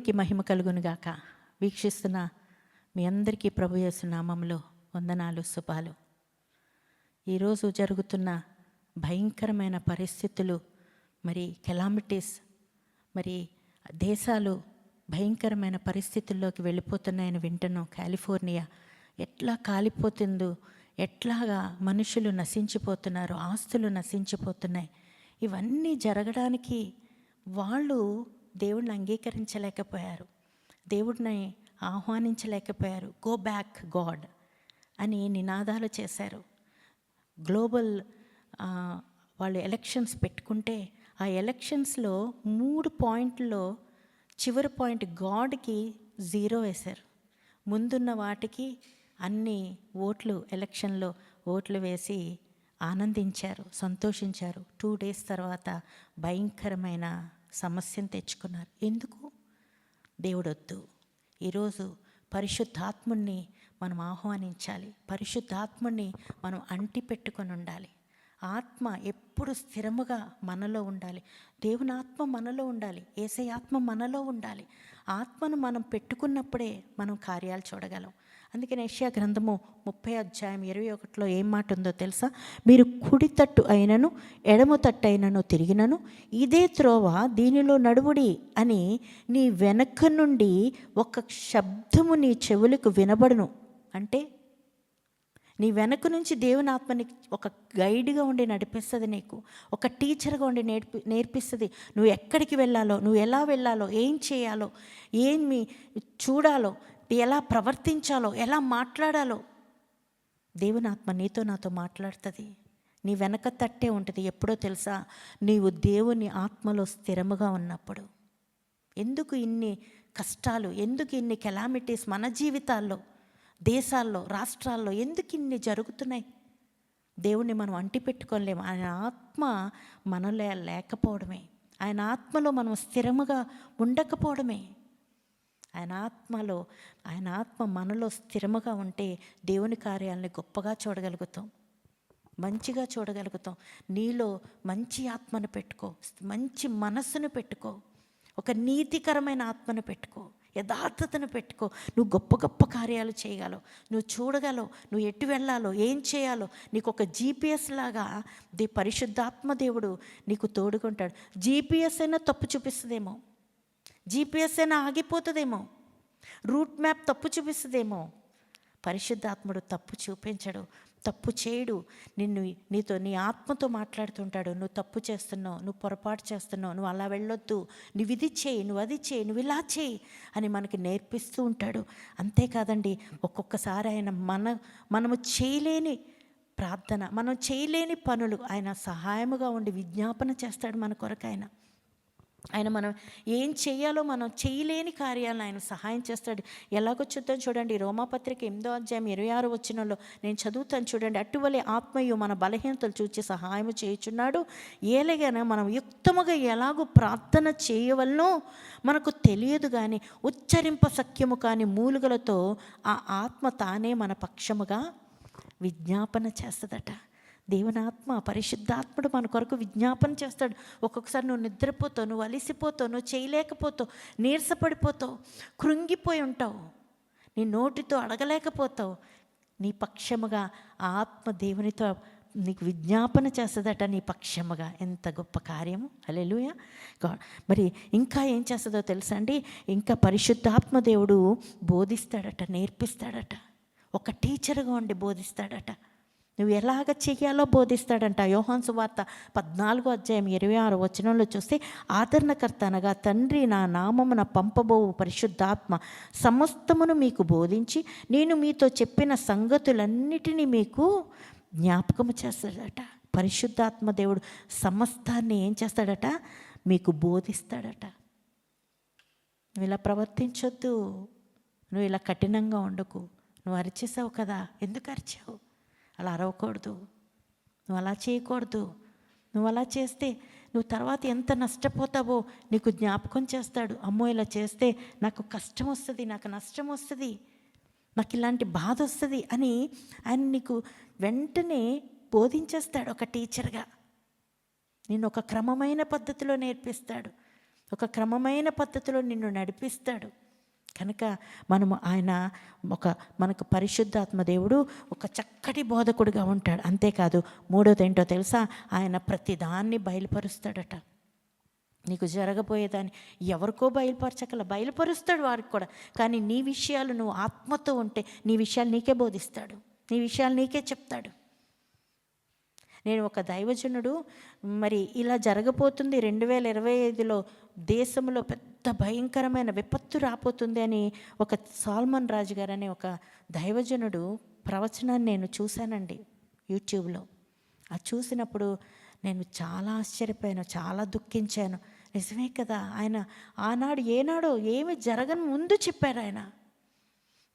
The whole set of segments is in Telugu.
దేవునికి మహిమ కలుగునుగాక. వీక్షిస్తున్న మీ అందరికీ ప్రభు యేసు నామములో వందనాలు, శుభాలు. ఈరోజు జరుగుతున్న భయంకరమైన పరిస్థితులు, మరి కెలామిటీస్, మరి దేశాలు భయంకరమైన పరిస్థితుల్లోకి వెళ్ళిపోతున్నాయని వింటున్నాం. కాలిఫోర్నియా ఎట్లా కాలిపోతుందో, ఎట్లాగా మనుషులు నశించిపోతున్నారు, ఆస్తులు నశించిపోతున్నాయి. ఇవన్నీ జరగడానికి వాళ్ళు దేవుడిని అంగీకరించలేకపోయారు, దేవుడిని ఆహ్వానించలేకపోయారు. గో బ్యాక్ గాడ్ అని నినాదాలు చేశారు. గ్లోబల్ వాళ్ళు ఎలక్షన్స్ పెట్టుకుంటే ఆ ఎలక్షన్స్లో 3 పాయింట్లో చివరి పాయింట్ గాడ్కి 0 వేశారు. ముందున్న వాటికి అన్ని ఎలక్షన్లో ఓట్లు వేసి ఆనందించారు, సంతోషించారు. 2 days తర్వాత భయంకరమైన సమస్యను తెచ్చుకున్నారు. ఎందుకు? దేవుడొద్దు. ఈరోజు పరిశుద్ధాత్ముణ్ణి మనం ఆహ్వానించాలి, పరిశుద్ధాత్ముణ్ణి మనం అంటి పెట్టుకొని ఉండాలి. ఆత్మ ఎప్పుడు స్థిరముగా మనలో ఉండాలి. దేవుని ఆత్మ మనలో ఉండాలి, యేసయ్య ఆత్మ మనలో ఉండాలి. ఆత్మను మనం పెట్టుకున్నప్పుడే మనం కార్యాలు చూడగలం. అందుకని యెషయా గ్రంథము 30:21 ఏం మాట ఉందో తెలుసా? మీరు కుడి తట్టు అయినను ఎడమ తట్టు అయినను తిరిగినను ఇదే త్రోవ, దీనిలో నడువుడి అని నీ వెనక నుండి ఒక శబ్దము నీ చెవులకు వినబడును. అంటే నీ వెనక నుంచి దేవుని ఆత్మని ఒక గైడ్గా ఉండి నడిపిస్తుంది, నీకు ఒక టీచర్గా ఉండి నేర్పిస్తుంది. నువ్వు ఎక్కడికి వెళ్ళాలో, నువ్వు ఎలా వెళ్ళాలో, ఏం చేయాలో, ఏమి చూడాలో, ఎలా ప్రవర్తించాలో, ఎలా మాట్లాడాలో దేవుని ఆత్మ నీతో నాతో మాట్లాడుతుంది. నీ వెనక తట్టే ఉంటుంది. ఎప్పుడో తెలుసా? నీవు దేవుని ఆత్మలో స్థిరముగా ఉన్నప్పుడు. ఎందుకు ఇన్ని కష్టాలు, ఎందుకు ఇన్ని కెలామిటీస్ మన జీవితాల్లో, దేశాల్లో, రాష్ట్రాల్లో ఎందుకు ఇన్ని జరుగుతున్నాయి? దేవుణ్ణి మనం అంటి పెట్టుకోలేము. ఆయన ఆత్మ మనలో లేకపోవడమే, ఆయన ఆత్మలో మనం స్థిరముగా ఉండకపోవడమే. ఆయన ఆత్మ మనలో స్థిరముగా ఉంటే దేవుని కార్యాలని గొప్పగా చూడగలుగుతాం, మంచిగా చూడగలుగుతాం. నీలో మంచి ఆత్మను పెట్టుకో, మంచి మనస్సును పెట్టుకో, ఒక నీతికరమైన ఆత్మను పెట్టుకో, యథార్థతను పెట్టుకో. నువ్వు గొప్ప గొప్ప కార్యాలు చేయగలవు, నువ్వు చూడగలవు, నువ్వు ఎటు వెళ్ళాలో, ఏం చేయాలో. నీకు ఒక జీపీఎస్ లాగా పరిశుద్ధాత్మ దేవుడు నీకు తోడుకుంటాడు. జీపీఎస్ అయినా తప్పు చూపిస్తుందేమో, జీపీఎస్ అయినా ఆగిపోతుందేమో, రూట్ మ్యాప్ తప్పు చూపిస్తుందేమో. పరిశుద్ధాత్ముడు తప్పు చూపించడు, తప్పు చేయడు. నీతో నీ ఆత్మతో మాట్లాడుతుంటాడు. నువ్వు తప్పు చేస్తున్నావు, నువ్వు పొరపాటు చేస్తున్నావు, నువ్వు అలా వెళ్ళొద్దు, నువ్వు ఇది చేయి, నువ్వు అది చేయి, నువ్వు ఇలా చేయి అని మనకి నేర్పిస్తూ ఉంటాడు. అంతేకాదండి, ఒక్కొక్కసారి ఆయన మనము చేయలేని ప్రార్థన, మనం చేయలేని పనులు ఆయన సహాయముగా ఉండి విజ్ఞాపన చేస్తాడు మన కొరకు. ఆయన మనం ఏం చేయాలో, మనం చేయలేని కార్యాలను ఆయన సహాయం చేస్తాడు. ఎలాగో చూద్దాం చూడండి. రోమాపత్రిక 8:26 నేను చదువుతాను చూడండి. అటువలే ఆత్మయు మన బలహీనతలు చూచి సహాయము చేయుచున్నాడు. ఏలైనా మనం యుక్తముగా ఎలాగో ప్రార్థన చేయవలనో మనకు తెలియదు, కానీ ఉచ్చరింప సఖ్యము కాని మూలుగలతో ఆ ఆత్మ తానే మన పక్షముగా విజ్ఞాపన చేస్తుందట. దేవుని ఆత్మ, పరిశుద్ధాత్ముడు మన కొరకు విజ్ఞాపన చేస్తాడు. ఒక్కొక్కసారి నువ్వు నిద్రపోతావు, నువ్వు అలిసిపోతావు, నువ్వు చేయలేకపోతావు, నీరసపడిపోతావు, కృంగిపోయి ఉంటావు, నీ నోటితో అడగలేకపోతావు. నీ పక్షముగా ఆ ఆత్మ దేవునితో నీకు విజ్ఞాపన చేస్తుందట, నీ పక్షముగా. ఎంత గొప్ప కార్యము! హల్లెలూయా. మరి ఇంకా ఏం చేస్తుందో తెలుసా అండి? ఇంకా పరిశుద్ధాత్మ దేవుడు బోధిస్తాడట, నేర్పిస్తాడట, ఒక టీచర్గా ఉండి బోధిస్తాడట. నువ్వు ఎలాగ చెయ్యాలో బోధిస్తాడంట. యోహాను సువార్త 14:26 చూస్తే, ఆదరణకర్త అనగా తండ్రి నా నామమున పంపబోవు పరిశుద్ధాత్మ సమస్తమును మీకు బోధించి నేను మీతో చెప్పిన సంగతులన్నిటినీ మీకు జ్ఞాపకము చేస్తాడట. పరిశుద్ధాత్మ దేవుడు సమస్తాన్ని ఏం చేస్తాడట? మీకు బోధిస్తాడట. నువ్వు ఇలా ప్రవర్తించొద్దు, నువ్వు ఇలా కఠినంగా ఉండకు, నువ్వు అరిచేసావు కదా, ఎందుకు అరిచావు? అలా అరవకూడదు, నువ్వు అలా చేయకూడదు. నువ్వు అలా చేస్తే నువ్వు తర్వాత ఎంత నష్టపోతావో నీకు జ్ఞాపకం చేస్తాడు. అమ్మో, ఇలా చేస్తే నాకు కష్టం వస్తుంది, నాకు నష్టం వస్తుంది, నాకు ఇలాంటి బాధ వస్తుంది అని ఆయన నీకు వెంటనే బోధించేస్తాడు. ఒక టీచర్గా నేను ఒక క్రమమైన పద్ధతిలో నేర్పిస్తాడు. ఒక క్రమమైన పద్ధతిలో నిన్ను నడిపిస్తాడు. కనుక మనకు పరిశుద్ధాత్మ దేవుడు ఒక చక్కటి బోధకుడిగా ఉంటాడు. అంతేకాదు, మూడోది ఏంటో తెలుసా? ఆయన ప్రతిదాన్ని బయలుపరుస్తాడట. నీకు జరగబోయేదాన్ని ఎవరికో బయలుపరుస్తాడు వారికి కూడా. కానీ నీ విషయాలు నువ్వు ఆత్మతో ఉంటే నీ విషయాలు నీకే బోధిస్తాడు, నీ విషయాలు నీకే చెప్తాడు. నేను ఒక దైవజనుడు మరి ఇలా జరగబోతుంది 2025లో దేశంలో పెద్ద భయంకరమైన విపత్తు రాబోతుంది అని ఒక సాల్మన్ రాజు గారు అనే ఒక దైవజనుడు ప్రవచనాన్ని నేను చూశానండి యూట్యూబ్లో. అది చూసినప్పుడు నేను చాలా ఆశ్చర్యపోయాను, చాలా దుఃఖించాను. నిజమే కదా, ఆయన ఏనాడో ఏమి జరగని ముందు చెప్పారు ఆయన.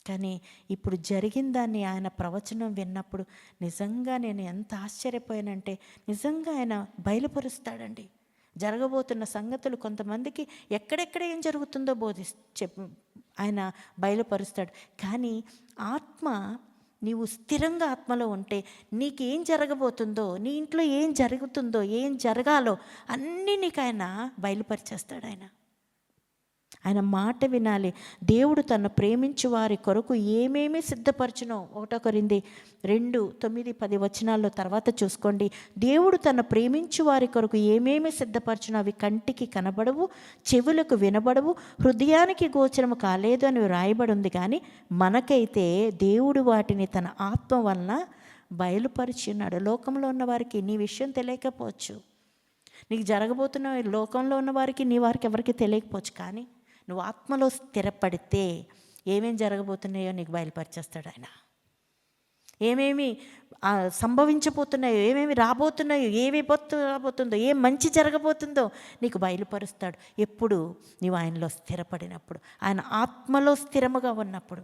కానీ ఇప్పుడు జరిగిన దాన్ని ఆయన ప్రవచనం విన్నప్పుడు నిజంగా నేను ఎంత ఆశ్చర్యపోయానంటే, నిజంగా ఆయన బయలుపరుస్తాడండి జరగబోతున్న సంగతులు. కొంతమందికి ఎక్కడెక్కడ ఏం జరుగుతుందో ఆయన బయలుపరుస్తాడు. కానీ నీవు స్థిరంగా ఆత్మలో ఉంటే నీకేం జరగబోతుందో, నీ ఇంట్లో ఏం జరుగుతుందో, ఏం జరగాలో అన్నీ నీకు ఆయన బయలుపరిచేస్తాడు. ఆయన మాట వినాలి. దేవుడు తను ప్రేమించు వారి కొరకు ఏమేమి సిద్ధపరచునో 1 కొరింథీ 2:9-10 తర్వాత చూసుకోండి. దేవుడు తను ప్రేమించు వారి కొరకు ఏమేమి సిద్ధపరచునో అవి కంటికి కనబడవు, చెవులకు వినబడవు, హృదయానికి గోచరము కాలేదు అని రాయబడి ఉంది. కానీ మనకైతే దేవుడు వాటిని తన ఆత్మ వలన బయలుపరిచున్నాడు. లోకంలో ఉన్న వారికి నీ విషయం తెలియకపోవచ్చు, నీకు జరగబోతున్న లోకంలో ఉన్న వారికి ఎవరికి తెలియకపోవచ్చు. కానీ నువ్వు ఆత్మలో స్థిరపడితే ఏమేమి జరగబోతున్నాయో నీకు బయలుపరిచేస్తాడు ఆయన. ఏమేమి సంభవించబోతున్నాయో, ఏమేమి రాబోతున్నాయో, ఏ విపత్తు రాబోతుందో, ఏ మంచి జరగబోతుందో నీకు బయలుపరుస్తాడు. ఎప్పుడు నీవు ఆయనలో స్థిరపడినప్పుడు, ఆయన ఆత్మలో స్థిరముగా ఉన్నప్పుడు.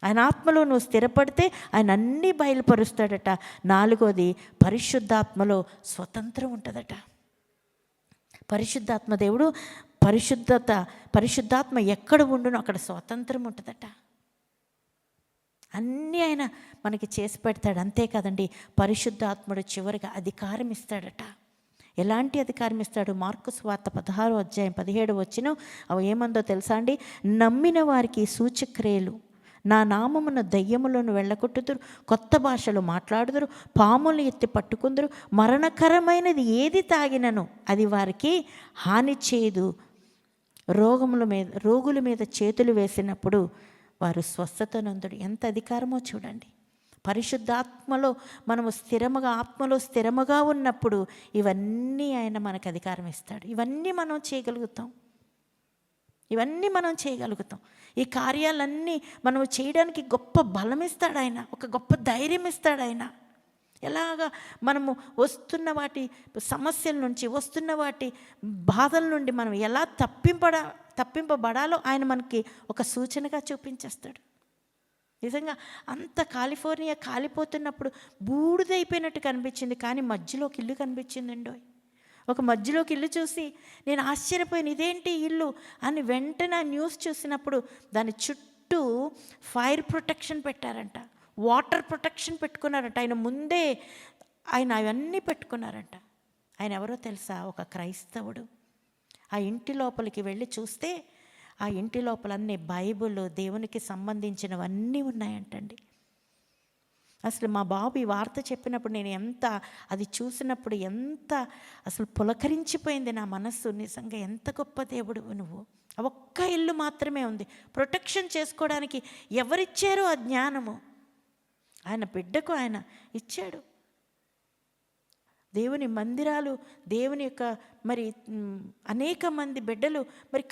ఆయన ఆత్మలో నువ్వు స్థిరపడితే ఆయన అన్నీ బయలుపరుస్తాడట. 4వది, పరిశుద్ధాత్మలో స్వతంత్రం ఉంటుందట. పరిశుద్ధాత్మ దేవుడు పరిశుద్ధాత్మ ఎక్కడ ఉండునో అక్కడ స్వాతంత్రం ఉంటుందట. అన్నీ ఆయన మనకి చేసి పెడతాడు. అంతేకాదండి, పరిశుద్ధాత్ముడు చివరిగా అధికారం ఇస్తాడట. ఎలాంటి అధికారం ఇస్తాడు? మార్కు సువార్త 16:17 అవి ఏమందో తెలుసా అండి? నమ్మిన వారికి సూచక్రియలు, నా నామమున దయ్యములను వెళ్ళగొట్టుదురు, కొత్త భాషలు మాట్లాడుదురు, పాములు ఎత్తి పట్టుకుందరు, మరణకరమైనది ఏది తాగినను అది వారికి హాని చేయదు, రోగుల మీద చేతులు వేసినప్పుడు వారు స్వస్థత నొందుడు. ఎంత అధికారమో చూడండి. పరిశుద్ధాత్మలో మనము ఆత్మలో స్థిరముగా ఉన్నప్పుడు ఇవన్నీ ఆయన మనకు అధికారం ఇస్తాడు. ఇవన్నీ మనం చేయగలుగుతాం. ఈ కార్యాలన్నీ మనం చేయడానికి గొప్ప బలం ఇస్తాడు ఆయన, ఒక గొప్ప ధైర్యం ఇస్తాడు ఆయన. ఎలాగా మనము వస్తున్న వాటి సమస్యల నుంచి, వస్తున్న వాటి బాధల నుండి మనం ఎలా తప్పింపబడాలో ఆయన మనకి ఒక సూచనగా చూపించేస్తాడు. నిజంగా అంత కాలిఫోర్నియా కాలిపోతున్నప్పుడు బూడిదైపోయినట్టు కనిపించింది, కానీ మధ్యలోకి ఇల్లు కనిపించిందండి. ఒక మధ్యలోకి ఇల్లు చూసి నేను ఆశ్చర్యపోయాను, ఇదేంటి ఇల్లు అని. వెంటనే న్యూస్ చూసినప్పుడు దాని చుట్టూ ఫైర్ ప్రొటెక్షన్ పెట్టారంట, వాటర్ ప్రొటెక్షన్ పెట్టుకున్నారంట. ఆయన ముందే అవన్నీ పెట్టుకున్నారంట. ఆయన ఎవరో తెలుసా? ఒక క్రైస్తవుడు. ఆ ఇంటి లోపలికి వెళ్ళి చూస్తే ఆ ఇంటి లోపల అన్ని బైబిల్, దేవునికి సంబంధించినవన్నీ ఉన్నాయంటండి. అసలు మా బాబు ఈ వార్త చెప్పినప్పుడు నేను అది చూసినప్పుడు అసలు పులకరించిపోయింది నా మనస్సు. నిజంగా ఎంత గొప్ప దేవుడు నువ్వు. ఒక్క ఇల్లు మాత్రమే ఉంది, ప్రొటెక్షన్ చేసుకోవడానికి ఎవరిచ్చారో ఆ జ్ఞానము ఆయన బిడ్డకు ఆయన ఇచ్చాడు. దేవుని మందిరాలు, దేవుని యొక్క మరి అనేక మంది బిడ్డలు మరి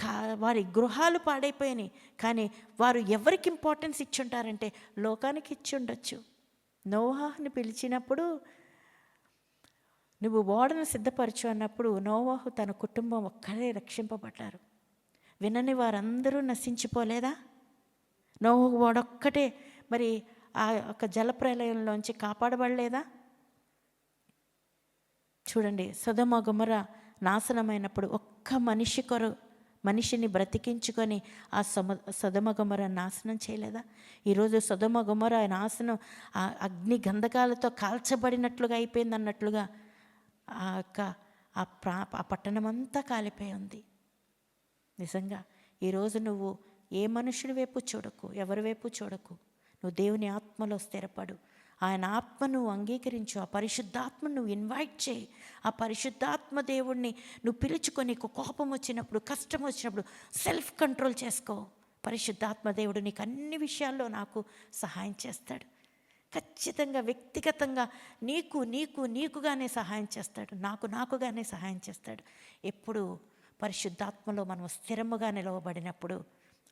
వారి గృహాలు పాడైపోయినాయి. కానీ వారు ఎవరికి ఇంపార్టెన్స్ ఇచ్చుంటారంటే లోకానికి ఇచ్చి ఉండొచ్చు. నోవాహుని పిలిచినప్పుడు నువ్వు ఓడను సిద్ధపరచు అన్నప్పుడు నోవాహు తన కుటుంబం ఒక్కరే రక్షింపబడ్డారు. వినని వారందరూ నశించిపోలేదా? నోవాహు ఓడొక్కటే మరి ఆ యొక్క జలప్రలయంలోంచి కాపాడబడలేదా? చూడండి, సొదొమ గొమొర్రా నాశనమైనప్పుడు ఒక్క మనిషిని బ్రతికించుకొని ఆ సొదొమ గొమొర్రా నాశనం చేయలేదా? ఈరోజు సొదొమ గొమొర్రా నాశనం అగ్ని గంధకాలతో కాల్చబడినట్లుగా అయిపోయింది అన్నట్లుగా ఆ పట్టణం అంతా కాలిపోయి ఉంది. నిజంగా ఈరోజు నువ్వు ఏ మనుషుని వైపు చూడకు, ఎవరి వైపు చూడకు. నువ్వు దేవుని ఆత్మలో స్థిరపడు. ఆయన ఆత్మను అంగీకరించు. ఆ పరిశుద్ధాత్మను నువ్వు ఇన్వైట్ చేయి. ఆ పరిశుద్ధాత్మ దేవుణ్ణి నువ్వు పిలుచుకొని, నీకు కోపం వచ్చినప్పుడు, కష్టం వచ్చినప్పుడు సెల్ఫ్ కంట్రోల్ చేసుకో. పరిశుద్ధాత్మ దేవుడు నీకు అన్ని విషయాల్లో నాకు సహాయం చేస్తాడు. ఖచ్చితంగా వ్యక్తిగతంగా నీకుగానే సహాయం చేస్తాడు. నాకుగానే సహాయం చేస్తాడు. ఎప్పుడు పరిశుద్ధాత్మలో మనం స్థిరముగా నిలవబడినప్పుడు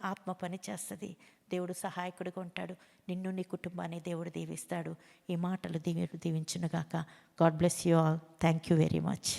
ఆత్మ పని చేస్తుంది. దేవుడు సహాయకుడిగా ఉంటాడు. నిన్ను, నీ కుటుంబాన్ని దేవుడు దీవిస్తాడు. ఈ మాటలు దేవుడు దీవించునుగాక. God bless you all. Thank you very much.